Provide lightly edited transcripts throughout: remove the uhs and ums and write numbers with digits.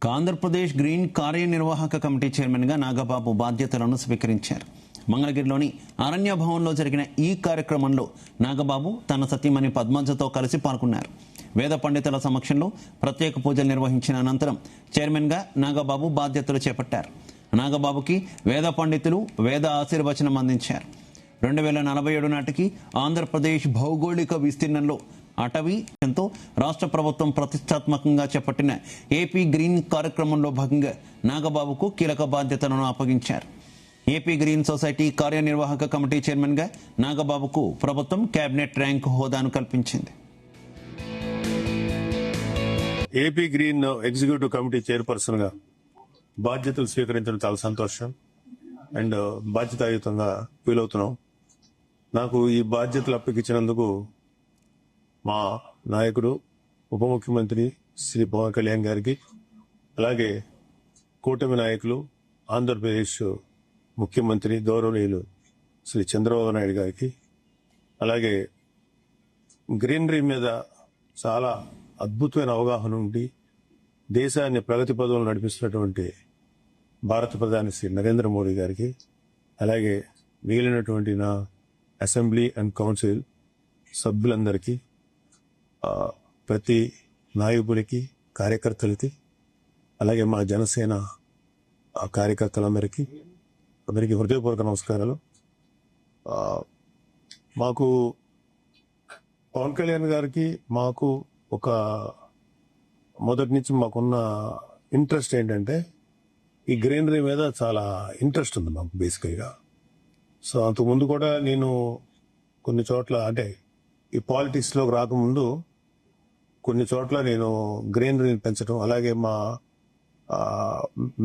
Andhra Pradesh green కార్యనిర్వాహక committee చైర్మన్గా నాగబాబు బాధ్యతలను స్వీకరించారు. మంగళగిరిలోని అరణ్య భవన్లో జరిగిన ఈ కార్యక్రమంలో నాగబాబు తన సతీమణి పద్మజతో కలిసి పాల్గొన్నారు. వేద పండితుల సమక్షంలో ప్రత్యేక పూజలు నిర్వహించిన అనంతరం చైర్మన్గా నాగబాబు బాధ్యతలు చేపట్టారు. నాగబాబుకి వేద పండితులు వేద ఆశీర్వచనం అందించారు. 2047 నాటికి ఆంధ్రప్రదేశ్ భౌగోళిక విస్తీర్ణంలో అటవీ ఎంతో రాష్ట్ర ప్రభుత్వం ప్రతిష్టాత్మకంగా చేపట్టిన ఏపీ గ్రీన్ కార్యక్రమంలో భాగంగా నాగబాబుకు కీలక బాధ్యతలను అప్పగించారు. ఏపీ గ్రీన్ సొసైటీ కార్యనిర్వాహక కమిటీ చైర్మన్గా నాగబాబుకు ప్రభుత్వం కేబినెట్ ర్యాంక్ హోదాను కల్పించింది. AP green executive committee chairperson గా బాధ్యతలు స్వీకరించడం చాలా సంతోషం అండ్ బాధ్యతాయుతంగా ఫీల్ అవుతున్నాం. నాకు ఈ బాధ్యతలు అప్పగించినందుకు మా నాయకుడు ఉప ముఖ్యమంత్రి శ్రీ పవన్ కళ్యాణ్ గారికి, అలాగే కూటమి నాయకులు ఆంధ్రప్రదేశ్ ముఖ్యమంత్రి గౌరవనీయులు శ్రీ చంద్రబాబు నాయుడు గారికి, అలాగే గ్రీనరీ మీద చాలా అద్భుతమైన అవగాహన ఉండి దేశాన్ని ప్రగతి పదంలో నడిపిస్తున్నటువంటి భారత ప్రధాని శ్రీ నరేంద్ర మోడీ గారికి, అలాగే మిగిలినటువంటి నా అసెంబ్లీ అండ్ కౌన్సిల్ సభ్యులందరికీ, ప్రతి నాయకుడికి, కార్యకర్తలకి, అలాగే మా జనసేన కార్యకర్తలందరికీ హృదయపూర్వక నమస్కారాలు. మాకు పవన్ కళ్యాణ్ గారికి మాకు ఒక మొదటి నుంచి మాకున్న ఇంట్రెస్ట్ ఏంటంటే ఈ గ్రీనరీ మీద చాలా ఇంట్రెస్ట్ ఉంది మాకు బేసికల్గా. సో అంతకుముందు కూడా నేను కొన్ని చోట్ల అంటే ఈ పాలిటిక్స్లోకి రాకముందు కొన్ని చోట్ల నేను గ్రీనరీని పెంచడం, అలాగే మా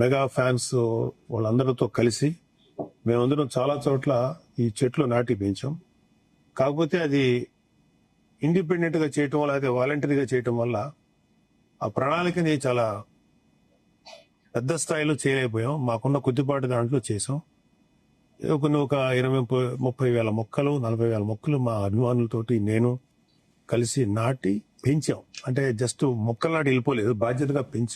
మెగా ఫ్యాన్స్ వాళ్ళందరితో కలిసి మేమందరం చాలా చోట్ల ఈ చెట్లు నాటి పెంచాం. కాకపోతే అది ఇండిపెండెంట్గా చేయటం వల్ల, అయితే వాలంటరీగా చేయటం వల్ల ఆ ప్రణాళికని చాలా పెద్ద స్థాయిలో చేయలేకపోయాం. మాకున్న కొద్దిపాటి దాంట్లో చేసాం. కొన్ని ఒక 20-30 వేల మొక్కలు, 40 వేల మొక్కలు మా అభిమానులతోటి నేను కలిసి నాటి పెంచాం. అంటే జస్ట్ మొక్కలు నాటి వెళ్ళిపోలేదు, బాధ్యతగా పెంచాం.